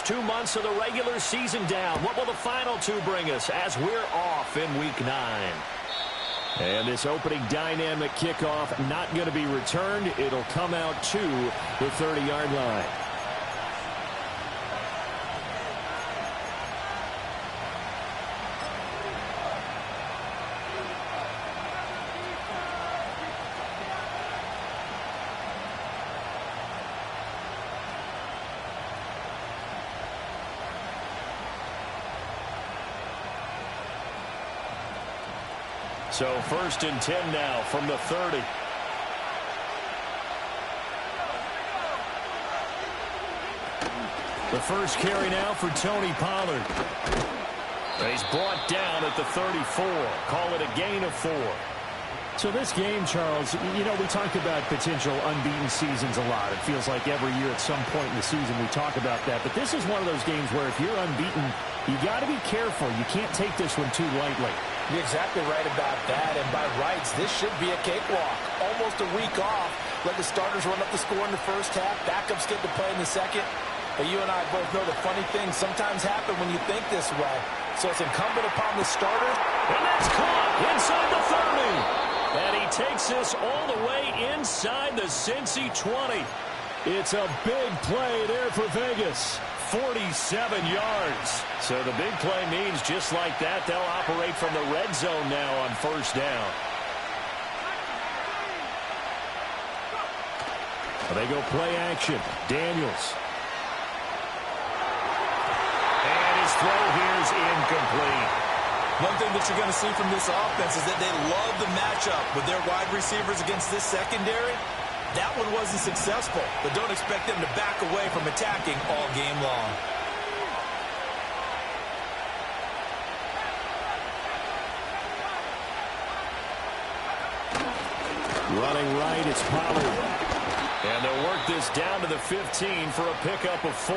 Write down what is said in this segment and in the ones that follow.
2 months of the regular season down. What will the final two bring us as we're off in Week 9? And this opening dynamic kickoff not going to be returned. It'll come out to the 30-yard line. So 1st and 10 now from the 30. The first carry now for Tony Pollard. He's brought down at the 34. Call it a gain of 4. So this game, Charles, you know, we talk about potential unbeaten seasons a lot. It feels like every year at some point in the season we talk about that. But this is one of those games where if you're unbeaten, you got to be careful. You can't take this one too lightly. You're exactly right about that, and by rights, this should be a cakewalk. Almost a week off. Let the starters run up the score in the first half. Backups get to play in the second. But you and I both know the funny things sometimes happen when you think this way. So it's incumbent upon the starter. And that's caught inside the 30. And he takes this all the way inside the Cincy 20. It's a big play there for Vegas. 47 yards. So the big play means just like that, they'll operate from the red zone now on 1st down. They go play action. Daniels. And his throw here is incomplete. One thing that you're going to see from this offense is that they love the matchup with their wide receivers against this secondary. That one wasn't successful, but don't expect them to back away from attacking all game long. Running right, it's Pollard. And they'll work this down to the 15 for a pickup of 4.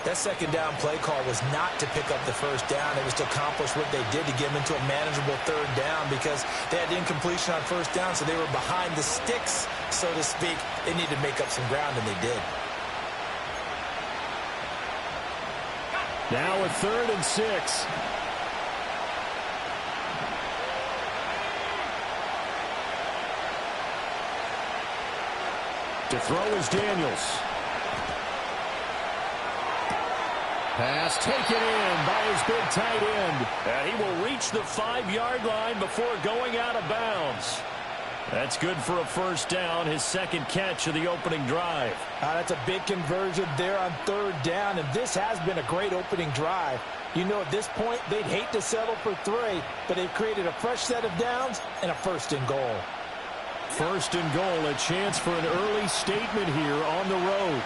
That second down play call was not to pick up the first down. It was to accomplish what they did to get them into a manageable 3rd down because they had incompletion on 1st down, so they were behind the sticks, so to speak. They needed to make up some ground, and they did. Now a 3rd and 6. To throw is Daniels. Pass taken in by his big tight end. And he will reach the 5-yard line before going out of bounds. That's good for a 1st down, his 2nd catch of the opening drive. That's a big conversion there on 3rd down, and this has been a great opening drive. You know, at this point, they'd hate to settle for 3, but they've created a fresh set of downs and a 1st and goal. 1st and goal, a chance for an early statement here on the road.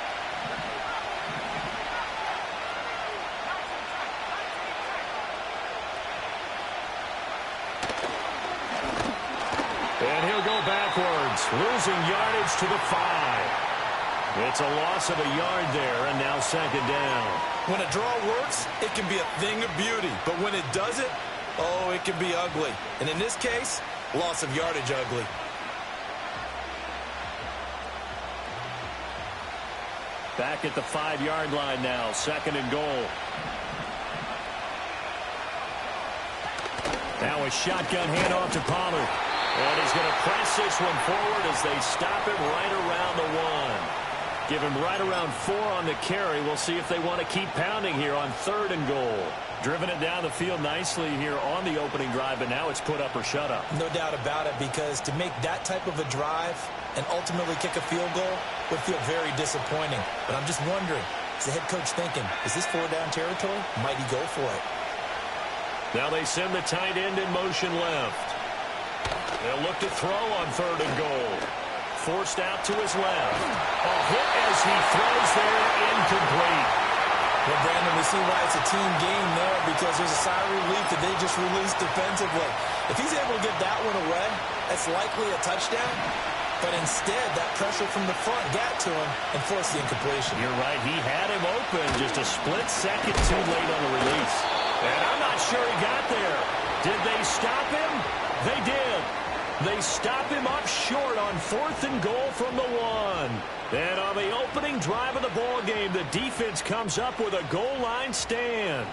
And he'll go backwards, losing yardage to the 5. It's a loss of a yard there, and now 2nd down. When a draw works, it can be a thing of beauty. But when it doesn't, oh, it can be ugly. And in this case, loss of yardage ugly. Back at the 5-yard line now, 2nd and goal. Now a shotgun handoff to Pollard. And he's going to press this one forward as they stop him right around the 1. Give him right around 4 on the carry. We'll see if they want to keep pounding here on 3rd and goal. Driven it down the field nicely here on the opening drive, but now it's put up or shut up. No doubt about it, because to make that type of a drive and ultimately kick a field goal would feel very disappointing. But I'm just wondering, is the head coach thinking, is this 4-down territory? Might he go for it? Now they send the tight end in motion left. They'll look to throw on 3rd and goal. Forced out to his left. A hit as he throws there, incomplete. Well, Brandon, we see why it's a team game there, because there's a sigh of relief that they just released defensively. If he's able to get that one away, that's likely a touchdown. But instead, that pressure from the front got to him and forced the incompletion. You're right. He had him open just a split second too late on the release. And I'm not sure he got there. Did they stop him? They did. They stop him up short on 4th and goal from the 1. And on the opening drive of the ball game, the defense comes up with a goal line stand.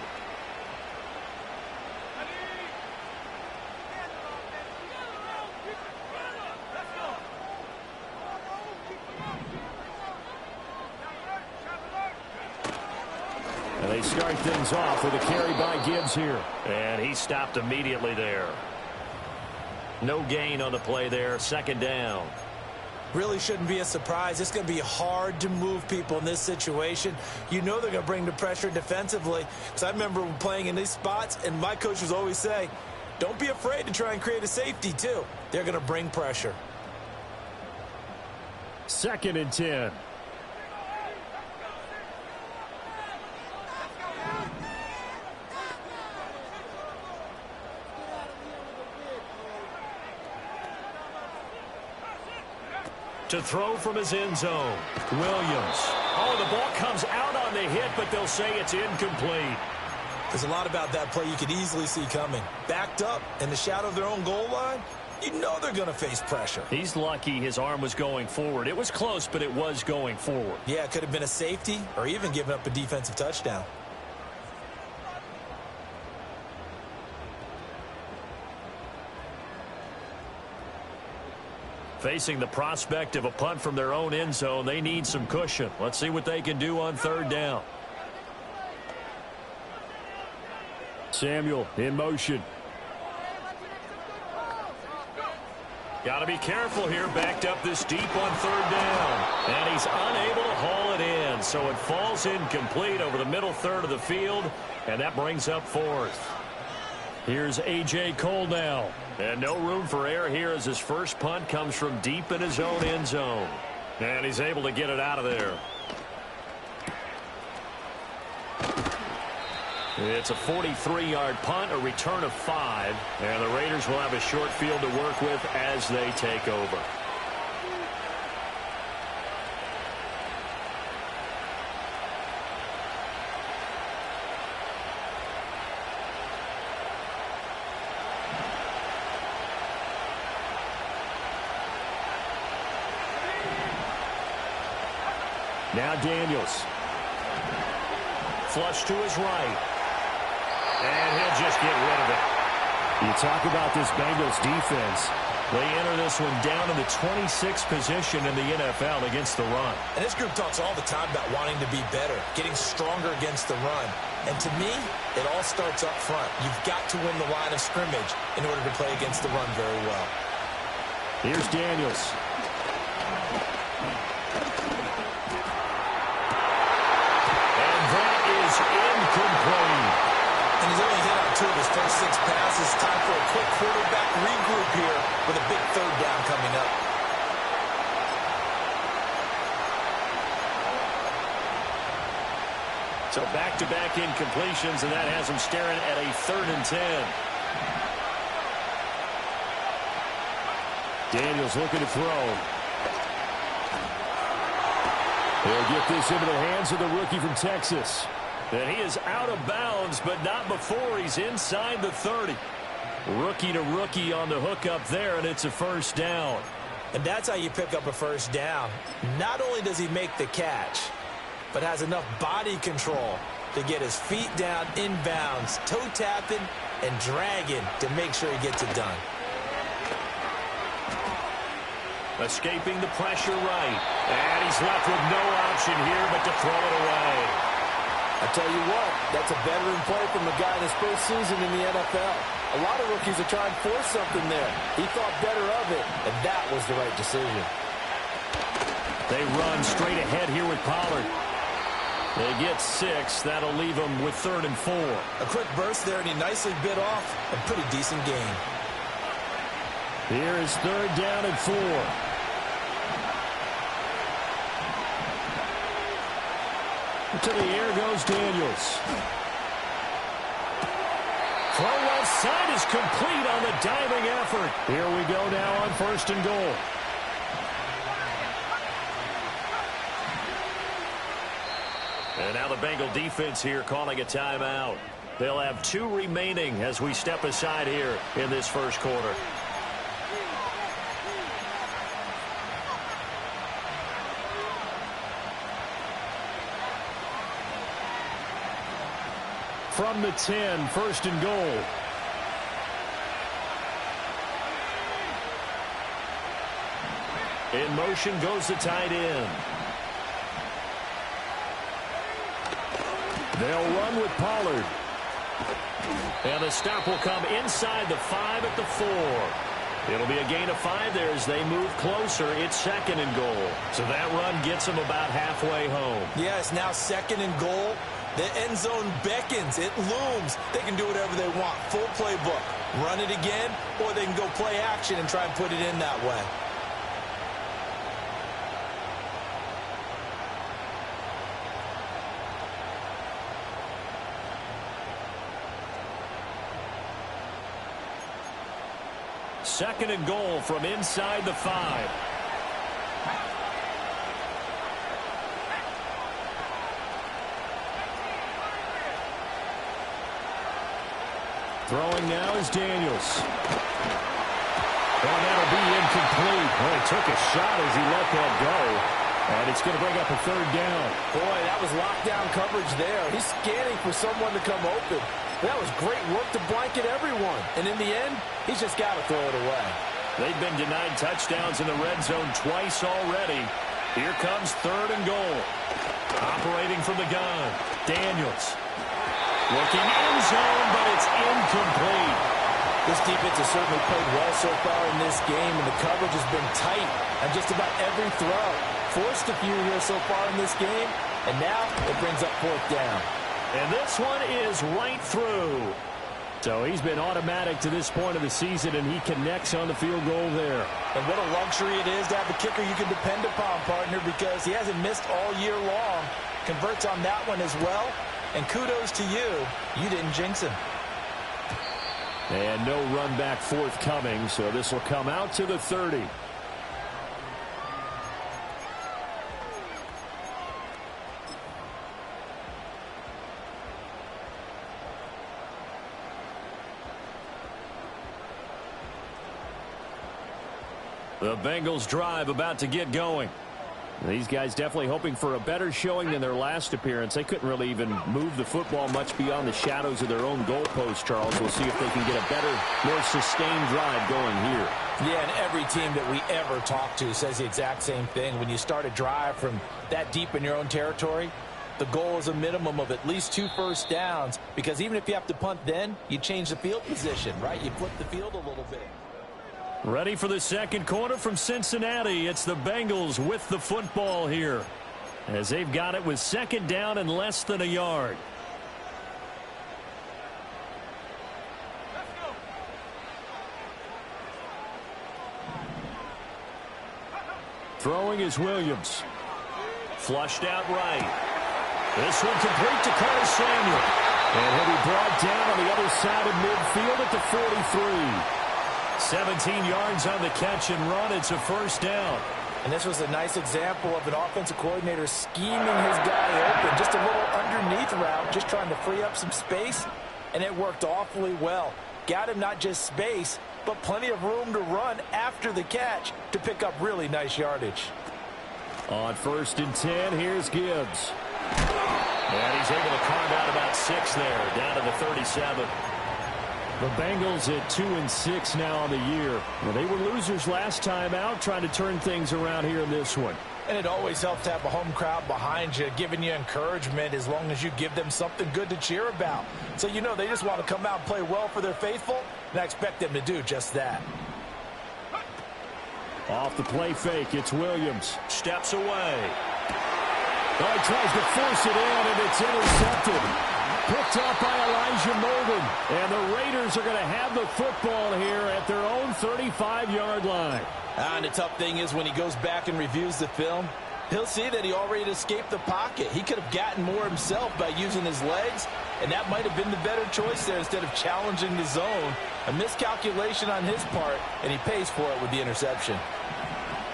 And they start things off with a carry by Gibbs here. And he stopped immediately there. No gain on the play there. 2nd down. Really shouldn't be a surprise. It's going to be hard to move people in this situation. You know they're going to bring the pressure defensively. Because I remember playing in these spots, and my coaches always say, don't be afraid to try and create a safety, too. They're going to bring pressure. 2nd and 10. To throw from his end zone. Williams. Oh, the ball comes out on the hit, but they'll say it's incomplete. There's a lot about that play you could easily see coming. Backed up in the shadow of their own goal line, you know they're going to face pressure. He's lucky his arm was going forward. It was close, but it was going forward. Yeah, it could have been a safety or even given up a defensive touchdown. Facing the prospect of a punt from their own end zone, they need some cushion. Let's see what they can do on 3rd down. Samuel in motion. Got to be careful here, backed up this deep on 3rd down. And he's unable to haul it in, so it falls incomplete over the middle third of the field, and that brings up 4th. Here's A.J. Cole now. And no room for error here as his first punt comes from deep in his own end zone. And he's able to get it out of there. It's a 43-yard punt, a return of 5. And the Raiders will have a short field to work with as they take over. Now Daniels. Flush to his right. And he'll just get rid of it. You talk about this Bengals defense. They enter this one down in the 26th position in the NFL against the run. And this group talks all the time about wanting to be better, getting stronger against the run. And to me, it all starts up front. You've got to win the line of scrimmage in order to play against the run very well. Here's Daniels. Incomplete. And he's only hit on 2 of his first 6 passes. Time for a quick quarterback regroup here with a big 3rd down coming up. So back-to-back incompletions, and that has him staring at a 3rd and 10. Daniels looking to throw. He'll get this into the hands of the rookie from Texas. And he is out of bounds, but not before he's inside the 30. Rookie to rookie on the hook up there, and it's a 1st down. And that's how you pick up a 1st down. Not only does he make the catch, but has enough body control to get his feet down inbounds, toe tapping and dragging to make sure he gets it done. Escaping the pressure right. And he's left with no option here but to throw it away. I tell you what, that's a veteran play from a guy in his first season in the NFL. A lot of rookies are trying to force something there. He thought better of it, and that was the right decision. They run straight ahead here with Pollard. They get 6. That'll leave them with 3rd and 4. A quick burst there, and he nicely bit off a pretty decent gain. Here is 3rd down and 4. To the air goes Daniels. Throw left side is complete on the diving effort. Here we go now on 1st and goal. And now the Bengal defense here calling a timeout. They'll have 2 remaining as we step aside here in this 1st quarter. from the 10, first and goal. In motion goes the tight end. They'll run with Pollard. And the stop will come inside the 5 at the 4. It'll be a gain of 5 there as they move closer. It's second and goal. So that run gets them about halfway home. Yeah, it's now second and goal. The end zone beckons. It looms. They can do whatever they want. Full playbook. Run it again, or they can go play action and try and put it in that way. Second and goal from inside the 5. Throwing now is Daniels. And that'll be incomplete. Well, he took a shot as he let that go. And it's going to bring up a third down. Boy, that was lockdown coverage there. He's scanning for someone to come open. That was great work to blanket everyone. And in the end, he's just got to throw it away. They've been denied touchdowns in the red zone twice already. Here comes third and goal. Operating from the gun. Daniels. Looking end zone, but it's incomplete. This defense has certainly played well so far in this game, and the coverage has been tight on just about every throw. Forced a few here so far in this game, and now it brings up fourth down. And this one is right through. So he's been automatic to this point of the season, and he connects on the field goal there. And what a luxury it is to have a kicker you can depend upon, partner, because he hasn't missed all year long. Converts on that one as well. And kudos to you. You didn't jinx him. And no run back forthcoming, so this will come out to the 30. The Bengals drive about to get going. These guys definitely hoping for a better showing than their last appearance. They couldn't really even move the football much beyond the shadows of their own goalpost, Charles. We'll see if they can get a better, more sustained drive going here. Yeah, and every team that we ever talk to says the exact same thing. When you start a drive from that deep in your own territory, the goal is a minimum of at least 2 first downs, because even if you have to punt then, you change the field position, right? You flip the field a little bit. Ready for the second quarter from Cincinnati. It's the Bengals with the football here, as they've got it with second down and less than a yard. Throwing is Williams. Flushed out right. This one complete to Curtis Samuel. And he'll be brought down on the other side of midfield at the 43. 17 yards on the catch and run. It's a first down. And this was a nice example of an offensive coordinator scheming his guy open. Just a little underneath route, just trying to free up some space, and it worked awfully well. Got him not just space, but plenty of room to run after the catch to pick up really nice yardage. On first and 10, here's Gibbs. And he's able to carve out about 6 there, down to the 37. The Bengals at 2-6 now on the year. Well, they were losers last time out, trying to turn things around here in this one. And it always helps to have a home crowd behind you, giving you encouragement as long as you give them something good to cheer about. So you know they just want to come out and play well for their faithful, and I expect them to do just that. Off the play fake, it's Williams. Steps away. Oh, he tries to force it in, and it's intercepted. Picked up by Elijah Molden. And the Raiders are going to have the football here at their own 35-yard line. And the tough thing is when he goes back and reviews the film, he'll see that he already escaped the pocket. He could have gotten more himself by using his legs, and that might have been the better choice there instead of challenging the zone. A miscalculation on his part, and he pays for it with the interception.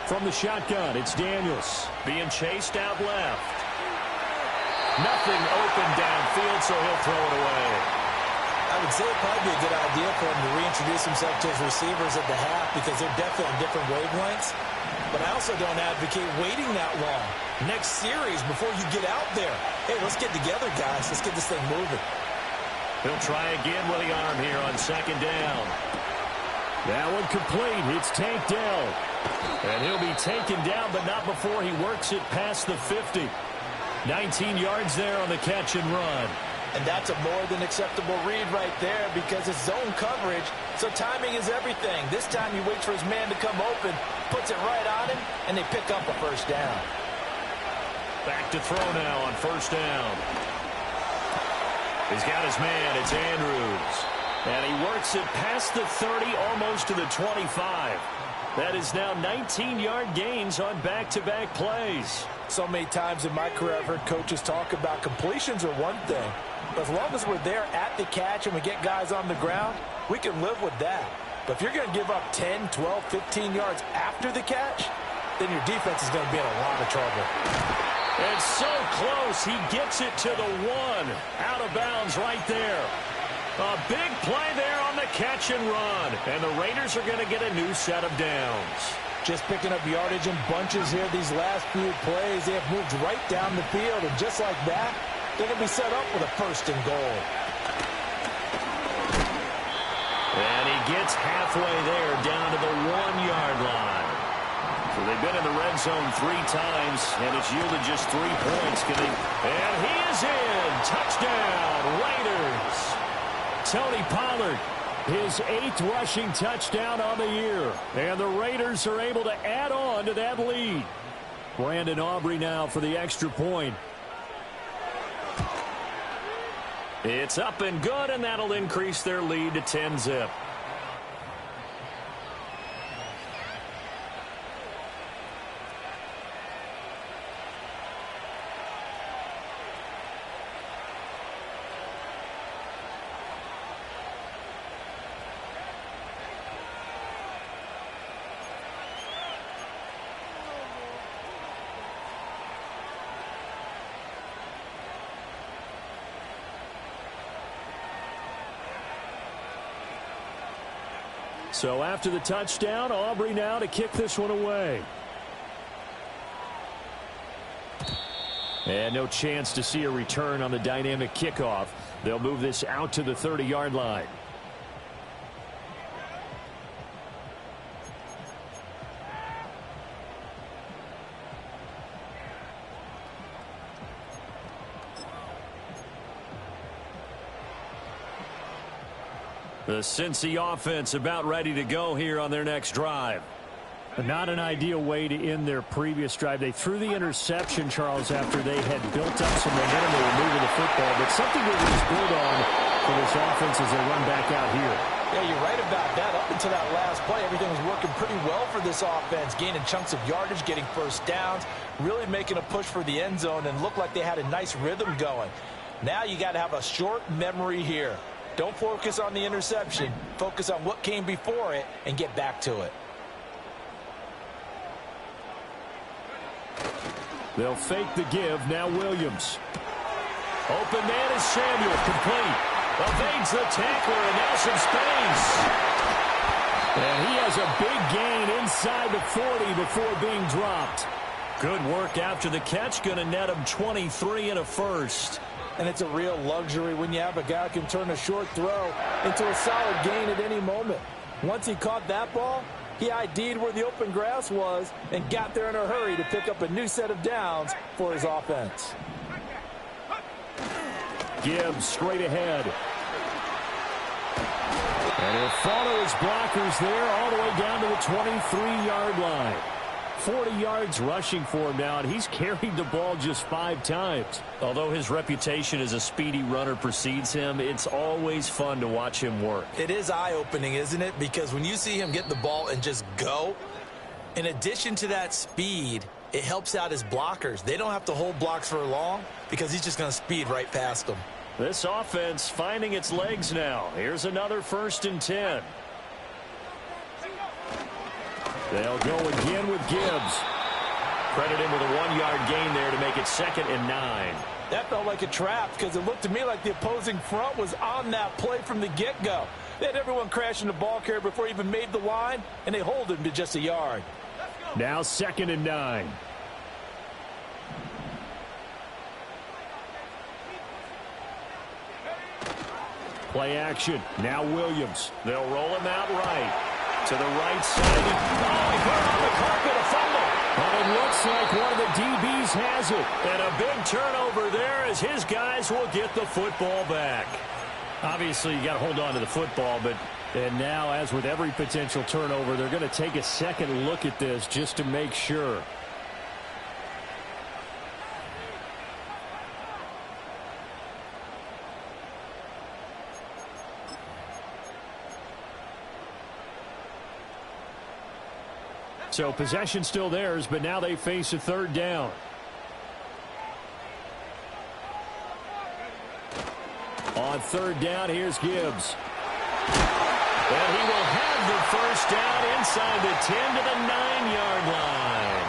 From the shotgun, it's Daniels. Being chased out left. Nothing open downfield, so he'll throw it away. I would say it'd probably be a good idea for him to reintroduce himself to his receivers at the half, because they're definitely on different wavelengths. But I also don't advocate waiting that long. Next series, before you get out there, hey, let's get together, guys. Let's get this thing moving. He'll try again with the arm here on second down. That one complete. It's Tank Dell. And he'll be taken down, but not before he works it past the 50. 19 yards there on the catch and run. And that's a more than acceptable read right there because it's zone coverage, so timing is everything. This time he waits for his man to come open, puts it right on him, and they pick up a first down. Back to throw now on first down. He's got his man. It's Andrews. And he works it past the 30, almost to the 25. That is now 19-yard gains on back-to-back plays. So many times in my career I've heard coaches talk about completions are one thing. But as long as we're there at the catch and we get guys on the ground, we can live with that. But if you're going to give up 10, 12, 15 yards after the catch, then your defense is going to be in a lot of trouble. And so close, he gets it to the 1. Out of bounds right there. A big play there on the catch and run. And the Raiders are going to get a new set of downs. Just picking up yardage in bunches here these last few plays. They have moved right down the field, and just like that, they're going to be set up with a first and goal. And he gets halfway there down to the 1-yard line. So they've been in the red zone 3 times, and it's yielded just 3 points. And he is in. Touchdown, Raiders. Tony Pollard, his 8th rushing touchdown on the year. And the Raiders are able to add on to that lead. Brandon Aubrey now for the extra point. It's up and good, and that'll increase their lead to 10-zip. So after the touchdown, Aubrey now to kick this one away. And no chance to see a return on the dynamic kickoff. They'll move this out to the 30-yard line. The Cincy offense about ready to go here on their next drive. Not an ideal way to end their previous drive. They threw the interception, Charles, after they had built up some momentum. They were moving the football, but something that was built on for this offense as they run back out here. Yeah, you're right about that. Up until that last play, everything was working pretty well for this offense, gaining chunks of yardage, getting first downs, really making a push for the end zone, and looked like they had a nice rhythm going. Now you got to have a short memory here. Don't focus on the interception. Focus on what came before it and get back to it. They'll fake the give. Now Williams. Open man is Samuel. Complete. Evades the tackler and now some space. And he has a big gain inside the 40 before being dropped. Good work after the catch. Going to net him 23 and a first. And it's a real luxury when you have a guy who can turn a short throw into a solid gain at any moment. Once he caught that ball, he ID'd where the open grass was and got there in a hurry to pick up a new set of downs for his offense. Gibbs straight ahead. And he'll follow his blockers there all the way down to the 23-yard line. 40 yards rushing for him now, and he's carried the ball just 5 times. Although his reputation as a speedy runner precedes him, it's always fun to watch him work. It is eye-opening, isn't it? Because when you see him get the ball and just go, in addition to that speed, it helps out his blockers. They don't have to hold blocks for long because he's just going to speed right past them. This offense finding its legs now. Here's another 1st and 10. They'll go again with Gibbs. Credit him with a 1-yard gain there to make it 2nd and 9. That felt like a trap because it looked to me like the opposing front was on that play from the get-go. They had everyone crashing the ball carrier before he even made the line, and they hold him to just a yard. Now 2nd and 9. Play action. Now Williams. They'll roll him out right. To the right side. Oh, he put it on the carpet, a fumble. But it looks like one of the DBs has it. And a big turnover there as his guys will get the football back. Obviously, you got to hold on to the football, and now, as with every potential turnover, they're going to take a second look at this just to make sure. So possession still theirs, but now they face a third down. On third down, here's Gibbs. And he will have the first down inside the 10 to the 9-yard line.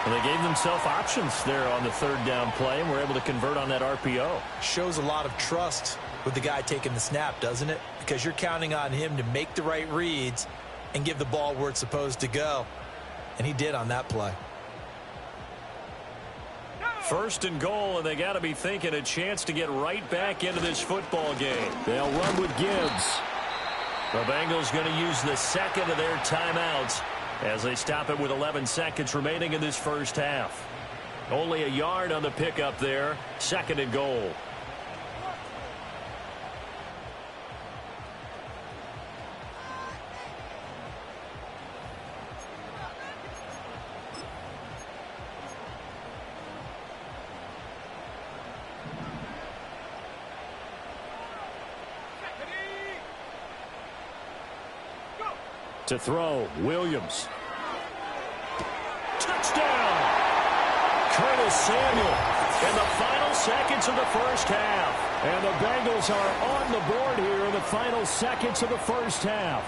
And they gave themselves options there on the third down play and were able to convert on that RPO. Shows a lot of trust with the guy taking the snap, doesn't it? Because you're counting on him to make the right reads and give the ball where it's supposed to go. And he did on that play. First and goal, and they got to be thinking a chance to get right back into this football game. They'll run with Gibbs. The Bengals going to use the second of their timeouts as they stop it with 11 seconds remaining in this first half. Only a yard on the pickup there. Second and goal. To throw, Williams. Touchdown! Curtis Samuel in the final seconds of the first half. And the Bengals are on the board here in the final seconds of the first half.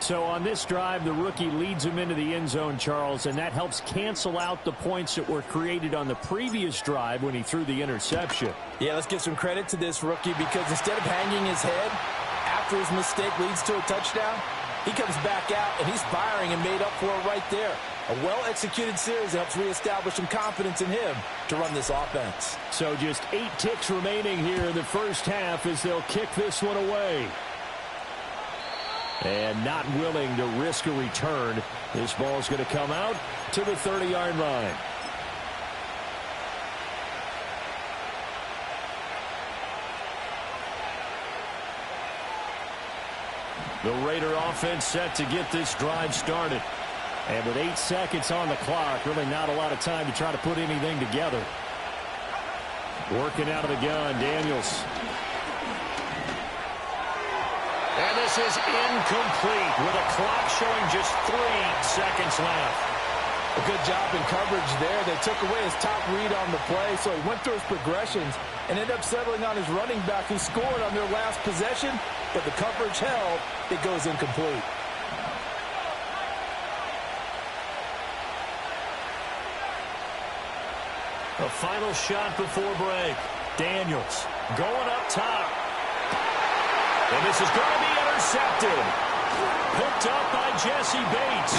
So on this drive, the rookie leads him into the end zone, Charles, and that helps cancel out the points that were created on the previous drive when he threw the interception. Yeah, let's give some credit to this rookie because instead of hanging his head after his mistake leads to a touchdown, he comes back out and he's firing and made up for it right there. A well-executed series helps reestablish some confidence in him to run this offense. So just 8 ticks remaining here in the first half as they'll kick this one away. And not willing to risk a return. This ball's going to come out to the 30-yard line. The Raider offense set to get this drive started. And with 8 seconds on the clock, really not a lot of time to try to put anything together. Working out of the gun, Daniels. And this is incomplete with a clock showing just 3 seconds left. A good job in coverage there. They took away his top read on the play, so he went through his progressions and ended up settling on his running back who scored on their last possession, but the coverage held. It goes incomplete. A final shot before break. Daniels going up top. And this is going to be intercepted. Picked up by Jesse Bates.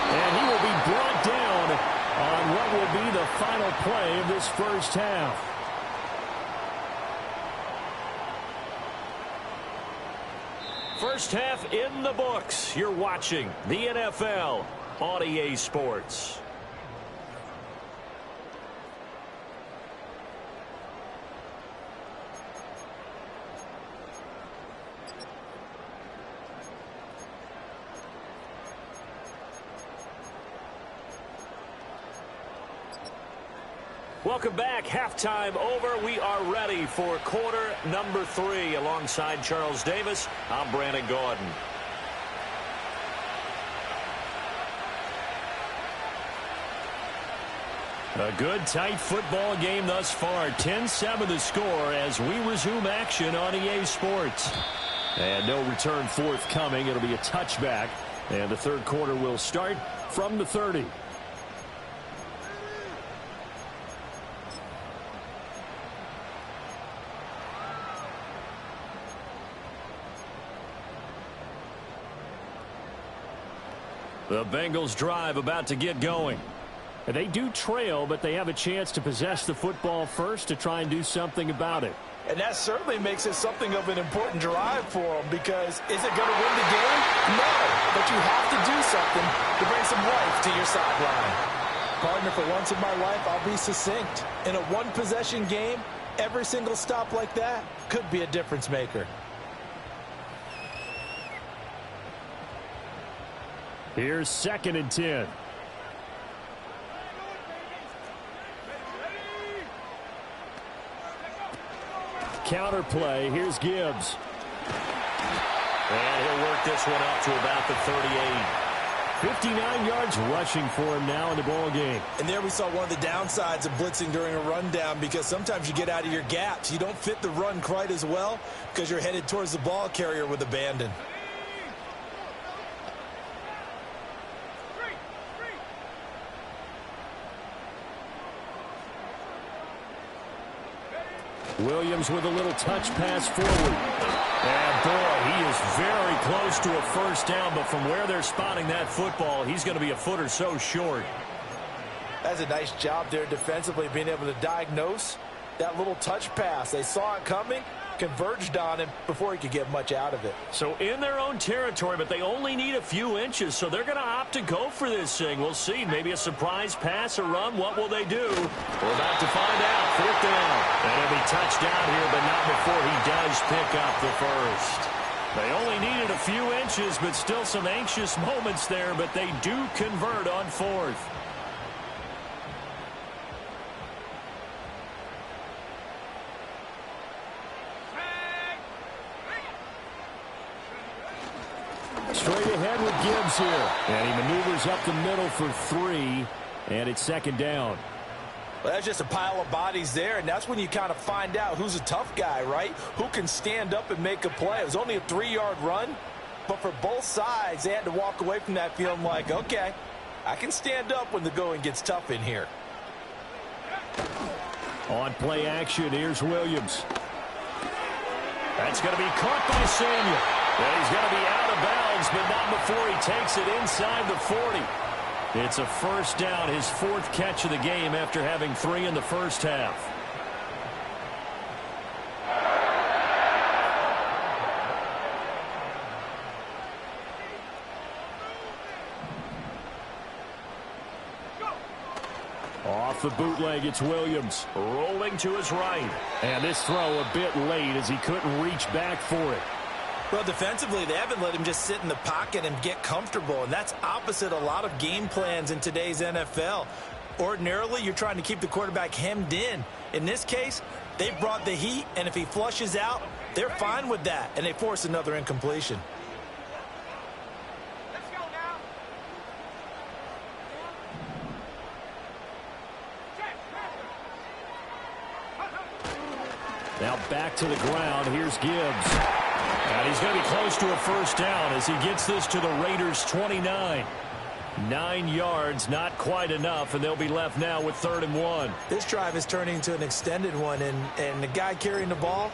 And he will be brought down on what will be the final play of this first half. First half in the books. You're watching the NFL on EA Sports. Welcome back. Halftime over. We are ready for quarter number 3. Alongside Charles Davis, I'm Brandon Gordon. A good, tight football game thus far. 10-7 the score as we resume action on EA Sports. And no return forthcoming. It'll be a touchback. And the third quarter will start from the 30. The Bengals drive about to get going. And they do trail, but they have a chance to possess the football first to try and do something about it. And that certainly makes it something of an important drive for them, because is it going to win the game? No, but you have to do something to bring some life to your sideline. Partner, for once in my life, I'll be succinct. In a one-possession game, every single stop like that could be a difference maker. Here's 2nd and 10. Counter play. Here's Gibbs. And he'll work this one up to about the 38. 59 yards rushing for him now in the ball game. And there we saw one of the downsides of blitzing during a rundown, because sometimes you get out of your gaps. You don't fit the run quite as well because you're headed towards the ball carrier with abandon. Williams with a little touch pass forward. And boy, he is very close to a first down, but from where they're spotting that football, he's going to be a foot or so short. That's a nice job there defensively, being able to diagnose that little touch pass. They saw it coming, converged on him before he could get much out of it. So in their own territory, but they only need a few inches, so they're going to opt to go for this thing. We'll see. Maybe a surprise pass or run. What will they do? We're about to find out. 4th down. And he'll be touched down here, but not before he does pick up the first. They only needed a few inches, but still some anxious moments there, but they do convert on 4th. Straight ahead with Gibbs here. And he maneuvers up the middle for 3. And it's 2nd down. Well, that's just a pile of bodies there, and that's when you kind of find out who's a tough guy, right? Who can stand up and make a play. It was only a 3-yard run, but for both sides, they had to walk away from that feeling like, okay, I can stand up when the going gets tough in here. On play action, here's Williams. That's going to be caught by Samuel. And he's going to be out of bounds, but not before he takes it inside the 40. It's a first down, his 4th catch of the game after having 3 in the first half. Off the bootleg, it's Williams. Rolling to his right. And this throw a bit late as he couldn't reach back for it. Well, defensively, they haven't let him just sit in the pocket and get comfortable, and that's opposite a lot of game plans in today's NFL. Ordinarily, you're trying to keep the quarterback hemmed in. In this case, they brought the heat, and if he flushes out, they're fine with that, and they force another incompletion. Now back to the ground. Here's Gibbs. And he's going to be close to a first down as he gets this to the Raiders' 29. 9 yards, not quite enough, and they'll be left now with 3rd and 1. This drive is turning into an extended one, and the guy carrying the ball,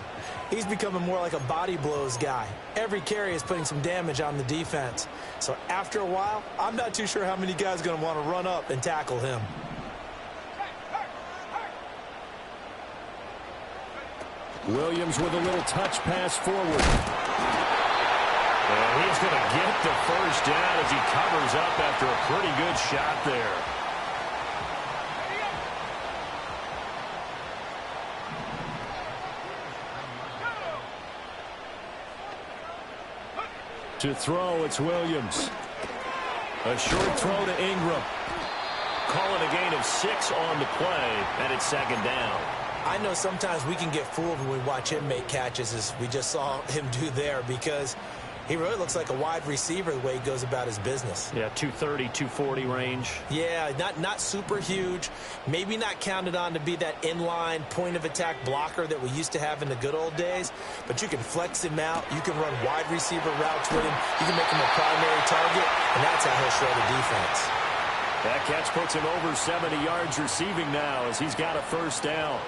he's becoming more like a body blows guy. Every carry is putting some damage on the defense. So after a while, I'm not too sure how many guys are going to want to run up and tackle him. Williams with a little touch pass forward. And he's going to get the first down as he covers up after a pretty good shot there. To throw, it's Williams. A short throw to Ingram. Calling a gain of 6 on the play, and it's 2nd down. I know sometimes we can get fooled when we watch him make catches, as we just saw him do there, because he really looks like a wide receiver the way he goes about his business. Yeah, 230, 240 range. Yeah, not super huge. Maybe not counted on to be that inline point-of-attack blocker that we used to have in the good old days, but you can flex him out. You can run wide receiver routes with him. You can make him a primary target, and that's how he'll show the defense. That catch puts him over 70 yards receiving now as he's got a first down.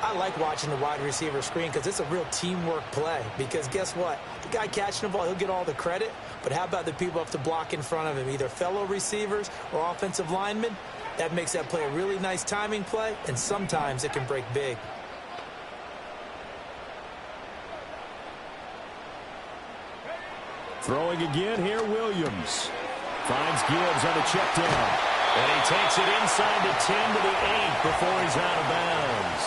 I like watching the wide receiver screen because it's a real teamwork play. Because guess what? The guy catching the ball, he'll get all the credit. But how about the people up to block in front of him, either fellow receivers or offensive linemen? That makes that play a really nice timing play, and sometimes it can break big. Throwing again here, Williams. Finds Gibbs on a check down. And he takes it inside the 10 to the 8 before he's out of bounds.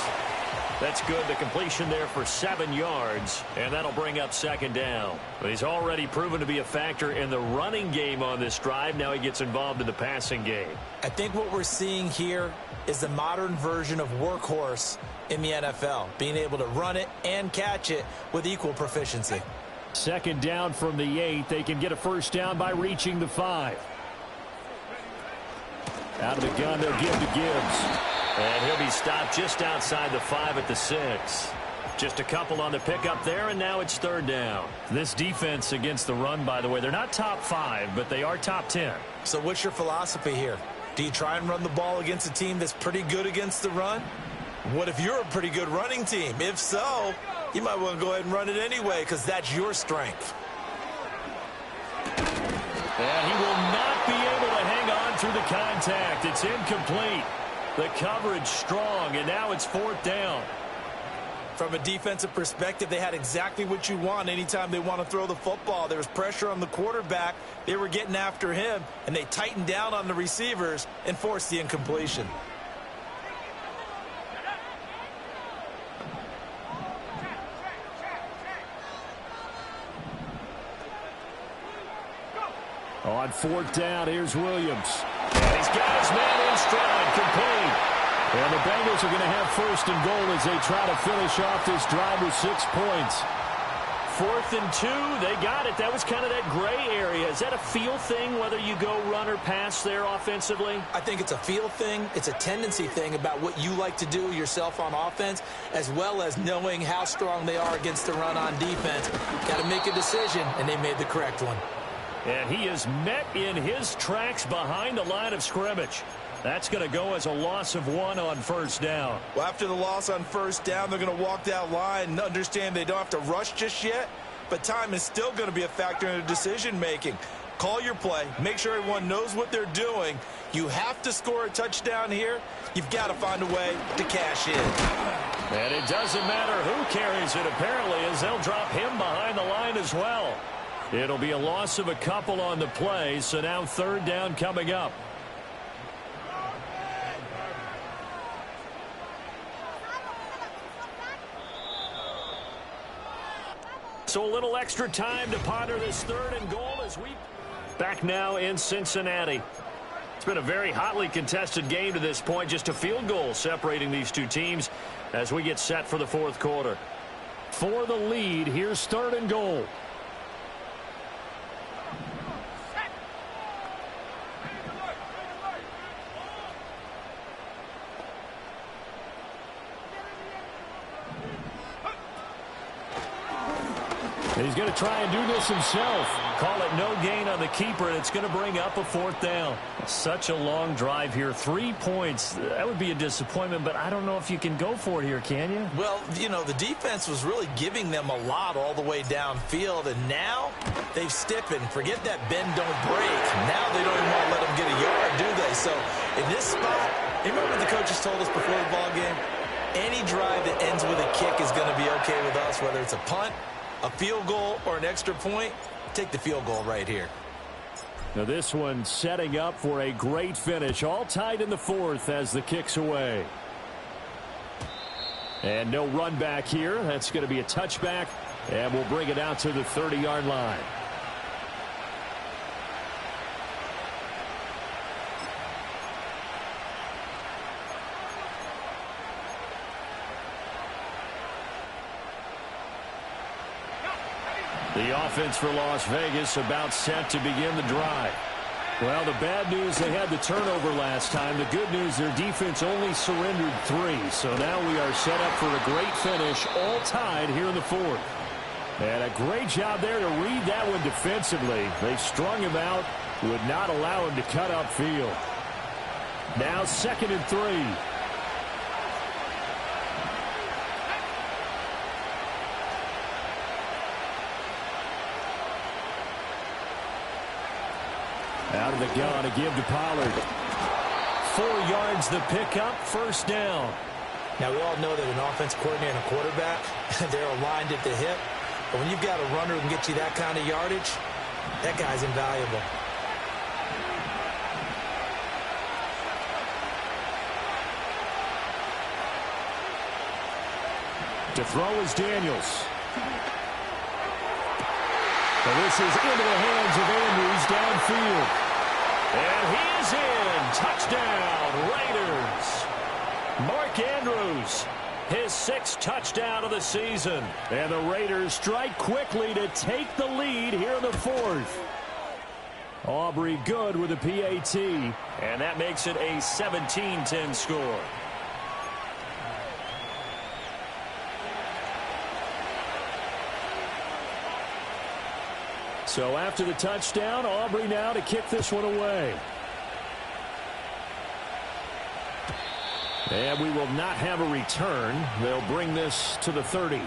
That's good. The completion there for 7 yards, and that'll bring up second down. But he's already proven to be a factor in the running game on this drive. Now he gets involved in the passing game. I think what we're seeing here is the modern version of workhorse in the NFL, being able to run it and catch it with equal proficiency. Second down from the 8. They can get a first down by reaching the 5. Out of the gun, they'll give to Gibbs. And he'll be stopped just outside the 5 at the 6. Just a couple on the pickup there, and now it's third down. This defense against the run, by the way, they're not top 5, but they are top 10. So what's your philosophy here? Do you try and run the ball against a team that's pretty good against the run? What if you're a pretty good running team? If so, you might want to go ahead and run it anyway because that's your strength. And he will not be able to hang on through the contact. It's incomplete. The coverage strong, and now it's fourth down. From a defensive perspective, they had exactly what you want anytime they want to throw the football. There was pressure on the quarterback. They were getting after him, and they tightened down on the receivers and forced the incompletion. On fourth down, here's Williams. And he's got his man in stride, complete. And the Bengals are going to have first and goal as they try to finish off this drive with 6 points. 4th and 2, they got it. That was kind of that gray area. Is that a feel thing, whether you go run or pass there offensively? I think it's a feel thing. It's a tendency thing about what you like to do yourself on offense, as well as knowing how strong they are against the run on defense. Got to make a decision, and they made the correct one. And he is met in his tracks behind the line of scrimmage. That's going to go as a loss of 1 on first down. Well, after the loss on first down, they're going to walk that line and understand they don't have to rush just yet, but time is still going to be a factor in the decision-making. Call your play. Make sure everyone knows what they're doing. You have to score a touchdown here. You've got to find a way to cash in. And it doesn't matter who carries it, apparently, as they'll drop him behind the line as well. It'll be a loss of a couple on the play, so now third down coming up. So a little extra time to ponder this third and goal as we back now in Cincinnati. It's been a very hotly contested game to this point. Just a field goal separating these two teams as we get set for the fourth quarter. For the lead, here's third and goal. He's going to try and do this himself. Call it no gain on the keeper, and it's going to bring up a fourth down. Such a long drive here. 3 points. That would be a disappointment, but I don't know if you can go for it here, can you? Well, you know, the defense was really giving them a lot all the way downfield, and now they've stiffened. Forget that bend, don't break. Now they don't even want to let them get a yard, do they? So in this spot, you remember what the coaches told us before the ball game? Any drive that ends with a kick is going to be okay with us, whether it's a punt, a field goal, or an extra point. Take the field goal right here. Now this one setting up for a great finish. All tied in the fourth as the kick's away. And no run back here. That's going to be a touchback. And we'll bring it out to the 30-yard line. The offense for Las Vegas about set to begin the drive. Well, the bad news, they had the turnover last time. The good news, their defense only surrendered 3. So now we are set up for a great finish, all tied here in the fourth. And a great job there to read that one defensively. They strung him out, would not allow him to cut upfield. Now 2nd and 3. Out of the gun, a give to Pollard. 4 yards the pickup, first down. Now, we all know that an offense coordinator and a quarterback, they're aligned at the hip. But when you've got a runner who can get you that kind of yardage, that guy's invaluable. To throw is Daniels. And this is into the hands of Andrews downfield. And he is in. Touchdown, Raiders. Mark Andrews, his 6th touchdown of the season. And the Raiders strike quickly to take the lead here in the 4th. Aubrey good with a PAT. And that makes it a 17-10 score. So after the touchdown, Aubrey now to kick this one away. And we will not have a return. They'll bring this to the 30.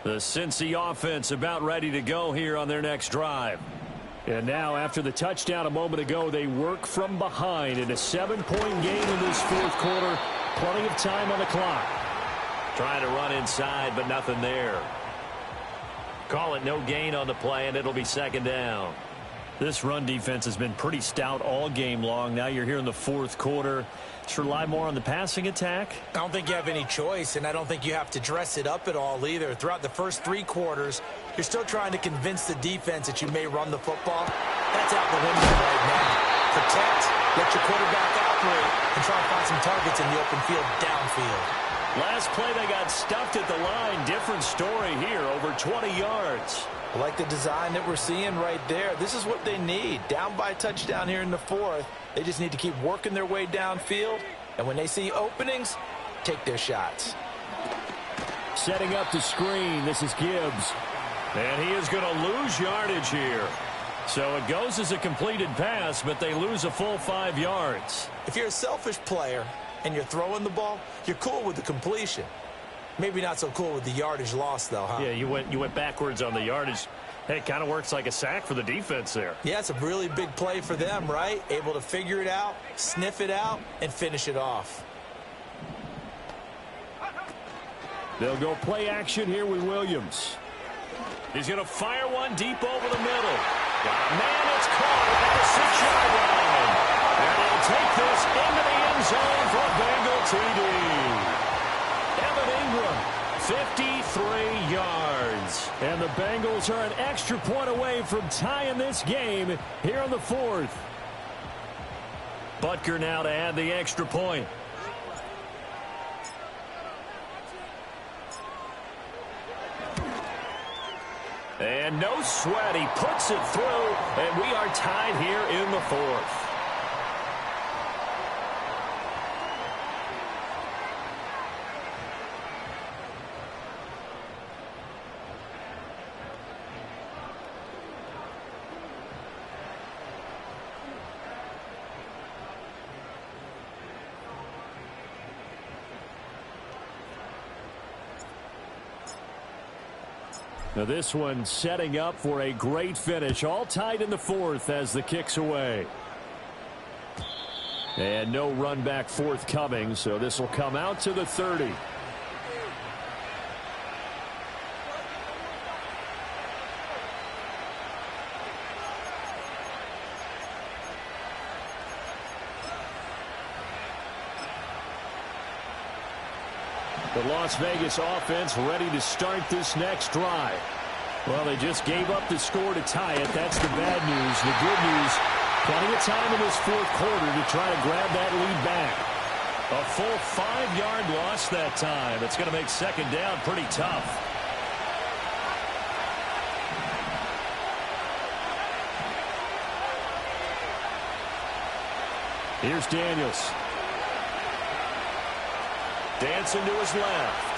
The Cincy offense about ready to go here on their next drive. And now, after the touchdown a moment ago, they work from behind in a 7-point game in this 4th quarter. Plenty of time on the clock. Trying to run inside, but nothing there. Call it no gain on the play, and it'll be 2nd down. This run defense has been pretty stout all game long. Now you're here in the 4th quarter. Just rely more on the passing attack. I don't think you have any choice, and I don't think you have to dress it up at all either. Throughout the first 3 quarters, you're still trying to convince the defense that you may run the football. That's out the window right now. Protect, let your quarterback operate, and try to find some targets in the open field downfield. Last play, they got stuffed at the line. Different story here, over 20 yards. I like the design that we're seeing right there. This is what they need. Down by a touchdown here in the 4th. They just need to keep working their way downfield. And when they see openings, take their shots. Setting up the screen. This is Gibbs. And he is going to lose yardage here. So it goes as a completed pass, but they lose a full 5 yards. If you're a selfish player and you're throwing the ball, you're cool with the completion. Maybe not so cool with the yardage loss, though, huh? Yeah, you went backwards on the yardage. Hey, it kind of works like a sack for the defense there. Yeah, it's a really big play for them, right? Able to figure it out, sniff it out, and finish it off. They'll go play action here with Williams. He's going to fire one deep over the middle. Man, it's caught at the 6-yard line. And he'll take this into the end zone for a Bengal TD. Evan Ingram, 53 yards. And the Bengals are an extra point away from tying this game here in the 4th. Butker now to add the extra point. And no sweat. He puts it through, and we are tied here in the 4th. Now this one setting up for a great finish. All tied in the 4th as the kick's away. And no run back forthcoming, so this will come out to the 30. The Las Vegas offense ready to start this next drive. Well, they just gave up the score to tie it. That's the bad news. The good news, plenty of time in this 4th quarter to try to grab that lead back. A full 5-yard loss that time. It's going to make 2nd down pretty tough. Here's Daniels. Dancing to his left.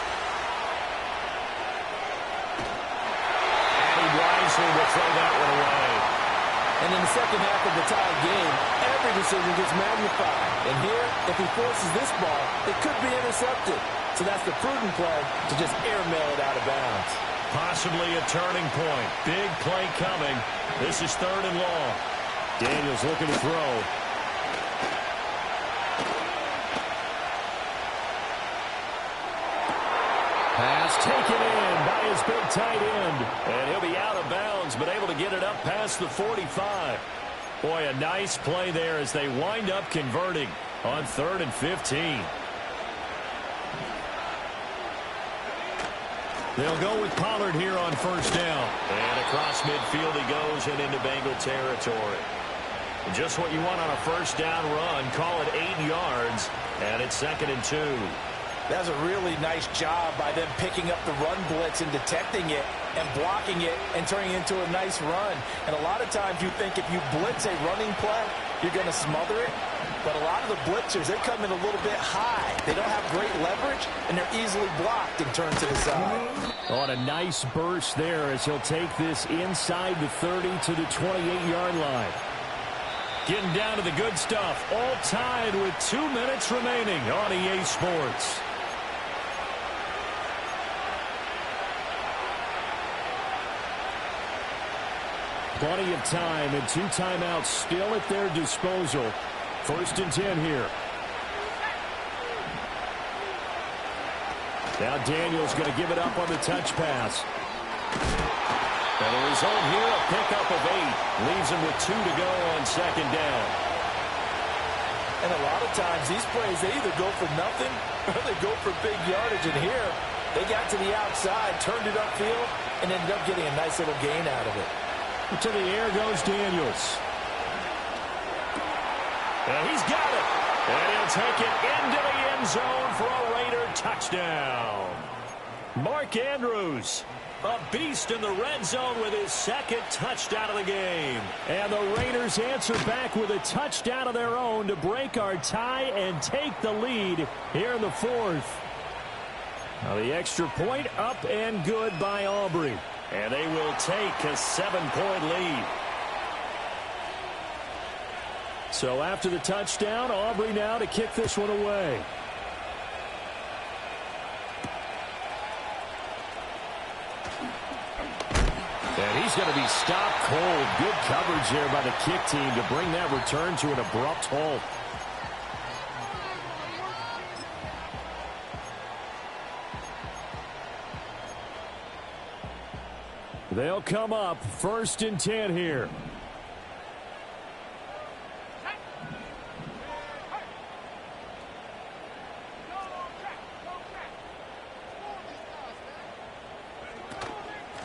And he wisely will throw that one away. And in the second half of the tied game, every decision gets magnified. And here, if he forces this ball, it could be intercepted. So that's the prudent play to just airmail it out of bounds. Possibly a turning point. Big play coming. This is 3rd and long. Daniels looking to throw. Pass taken in by his big tight end. And he'll be out of bounds, but able to get it up past the 45. Boy, a nice play there as they wind up converting on 3rd and 15. They'll go with Pollard here on 1st down. And across midfield he goes and into Bengal territory. Just what you want on a 1st down run. Call it 8 yards, and it's 2nd and 2. That's a really nice job by them picking up the run blitz and detecting it and blocking it and turning it into a nice run. And a lot of times you think if you blitz a running play, you're going to smother it. But a lot of the blitzers, they come in a little bit high. They don't have great leverage, and they're easily blocked and turned to the side. On a nice burst there as he'll take this inside the 30 to the 28-yard line. Getting down to the good stuff. All tied with 2 minutes remaining on EA Sports. Plenty of time and 2 timeouts still at their disposal. 1st and 10 here. Now Daniels going to give it up on the touch pass. And the result here, a pickup of 8. Leaves him with 2 to go on 2nd down. And a lot of times these plays, they either go for nothing or they go for big yardage. And here, they got to the outside, turned it upfield, and ended up getting a nice little gain out of it. To the air goes Daniels. And he's got it. And he'll take it into the end zone for a Raider touchdown. Mark Andrews, a beast in the red zone with his 2nd touchdown of the game. And the Raiders answer back with a touchdown of their own to break our tie and take the lead here in the 4th. Now the extra point up and good by Aubrey. And they will take a 7-point lead. So after the touchdown, Aubrey now to kick this one away. And he's going to be stopped cold. Good coverage there by the kick team to bring that return to an abrupt halt. They'll come up 1st and 10 here.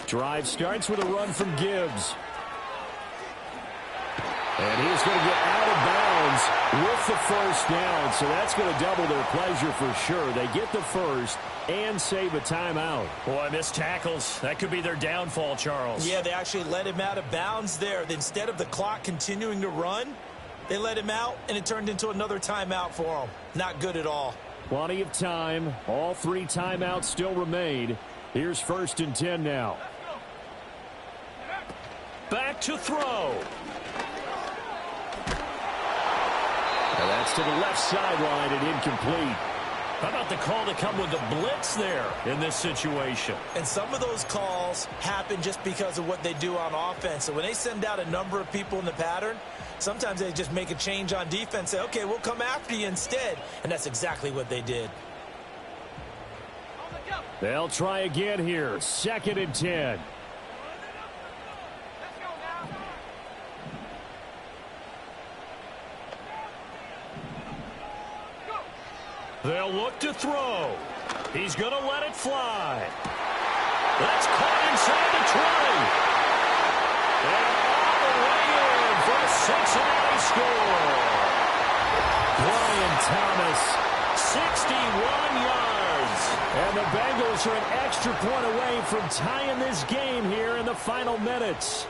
Drive starts with a run from Gibbs. And he's going to get out of bounds with the 1st down. So that's going to double their pleasure for sure. They get the 1st and save a timeout. Boy, missed tackles. That could be their downfall, Charles. Yeah, they actually let him out of bounds there. Instead of the clock continuing to run, they let him out, and it turned into another timeout for him. Not good at all. Plenty of time. All 3 timeouts still remain. Here's 1st and 10 now. Back to throw. And that's to the left sideline and incomplete. How about the call to come with the blitz there in this situation? And some of those calls happen just because of what they do on offense. So when they send out a number of people in the pattern, sometimes they just make a change on defense, say, okay, we'll come after you instead. And that's exactly what they did. They'll try again here. 2nd and 10. They'll look to throw. He's going to let it fly. That's caught inside the 20. And all the way in for a Cincinnati score. Brian Thomas. 61 yards. And the Bengals are an extra point away from tying this game here in the final minutes.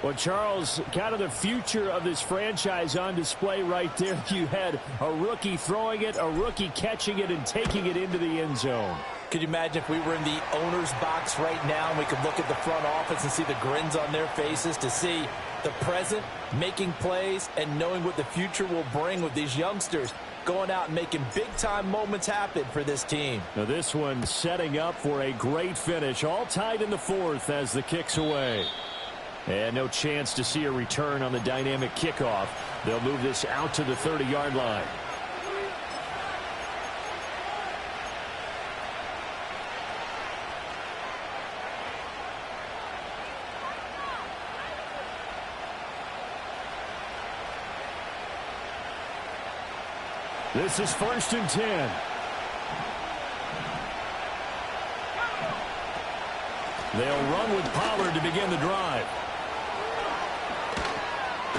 Well, Charles, kind of the future of this franchise on display right there. You had a rookie throwing it, a rookie catching it, and taking it into the end zone. Could you imagine if we were in the owner's box right now and we could look at the front office and see the grins on their faces, to see the present, making plays, and knowing what the future will bring with these youngsters going out and making big-time moments happen for this team. Now this one setting up for a great finish, all tied in the fourth as the kick's away. And no chance to see a return on the dynamic kickoff. They'll move this out to the 30-yard line. This is 1st and 10. They'll run with Pollard to begin the drive.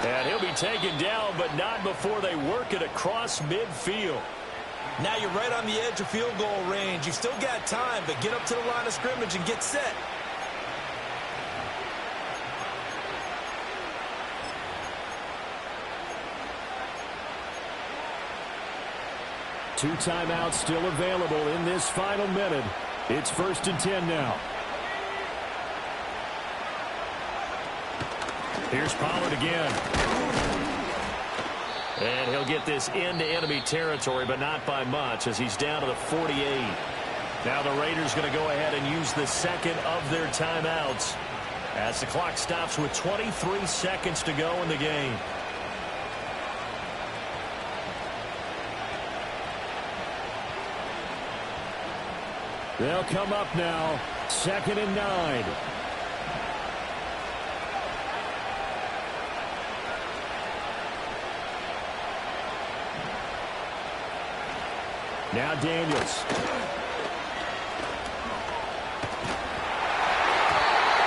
And he'll be taken down, but not before they work it across midfield. Now you're right on the edge of field goal range. You've still got time, but get up to the line of scrimmage and get set. Two timeouts still available in this final minute. It's 1st and 10 now. Here's Pollard again. And he'll get this into enemy territory, but not by much, as he's down to the 48. Now the Raiders going to go ahead and use the second of their timeouts as the clock stops with 23 seconds to go in the game. They'll come up now, 2nd and 9. Now Daniels.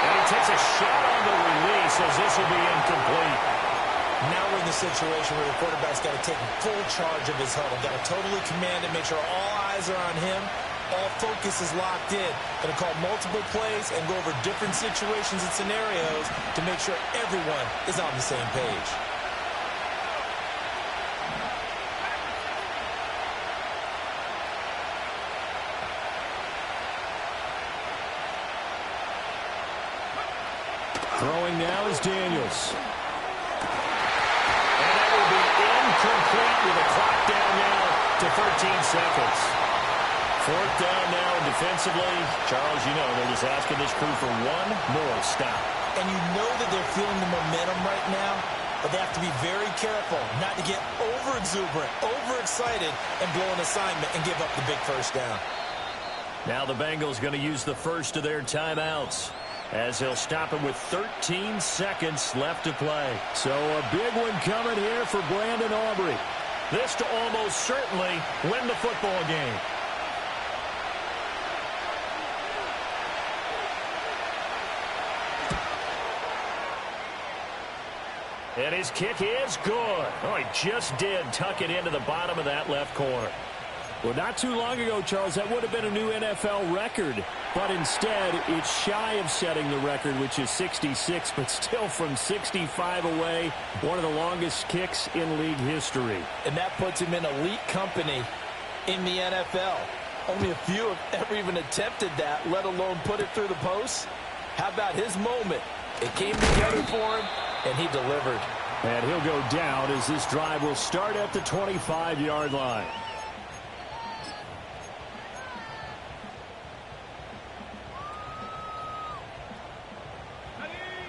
And he takes a shot on the release as this will be incomplete. Now we're in the situation where the quarterback's got to take full charge of his huddle. Got to totally command it, make sure all eyes are on him. All focus is locked in. Going to call multiple plays and go over different situations and scenarios to make sure everyone is on the same page. Throwing now is Daniels. And that will be incomplete with a clock down now to 13 seconds. 4th down now, and defensively, Charles, you know, they're just asking this crew for one more stop. And you know that they're feeling the momentum right now, but they have to be very careful not to get over-exuberant, over-excited, and blow an assignment and give up the big first down. Now the Bengals going to use the first of their timeouts, as they'll stop it with 13 seconds left to play. So a big one coming here for Brandon Aubrey. This to almost certainly win the football game. And his kick is good. Oh, he just did tuck it into the bottom of that left corner. Well, not too long ago, Charles, that would have been a new NFL record. But instead, it's shy of setting the record, which is 66, but still from 65 away, one of the longest kicks in league history. And that puts him in elite company in the NFL. Only a few have ever even attempted that, let alone put it through the post. How about his moment? It came together for him, and he delivered. And he'll go down as this drive will start at the 25-yard line.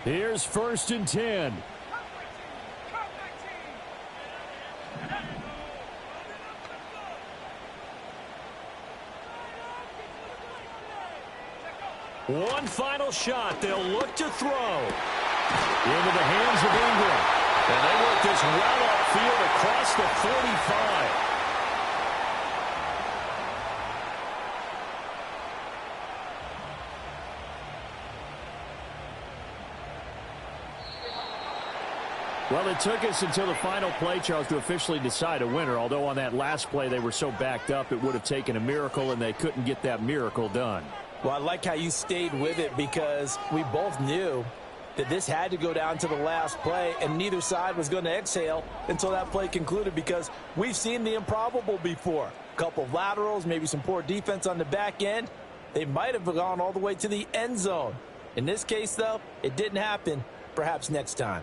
Here's 1st and 10. One final shot. They'll look to throw. Into the hands of Ingram. And they work this well upfield across the 45. Well, it took us until the final play, Charles, to officially decide a winner. Although on that last play they were so backed up, it would have taken a miracle, and they couldn't get that miracle done. Well, I like how you stayed with it, because we both knew that this had to go down to the last play, and neither side was going to exhale until that play concluded, because we've seen the improbable before. A couple of laterals, maybe some poor defense on the back end. They might have gone all the way to the end zone. In this case, though, it didn't happen. Perhaps next time.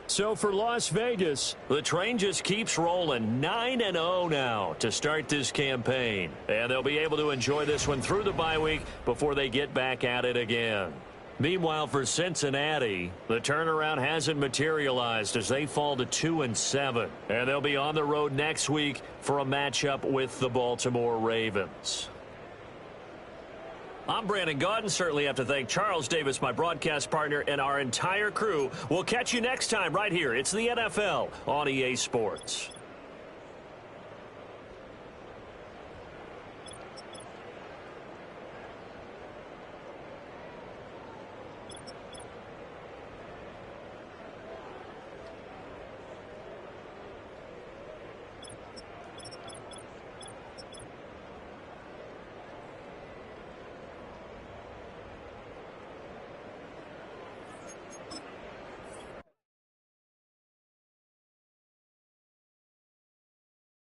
So for Las Vegas, the train just keeps rolling. 9-0 now to start this campaign. And they'll be able to enjoy this one through the bye week before they get back at it again. Meanwhile, for Cincinnati, the turnaround hasn't materialized as they fall to 2-7. And they'll be on the road next week for a matchup with the Baltimore Ravens. I'm Brandon Gaudin. Certainly have to thank Charles Davis, my broadcast partner, and our entire crew. We'll catch you next time right here. It's the NFL on EA Sports.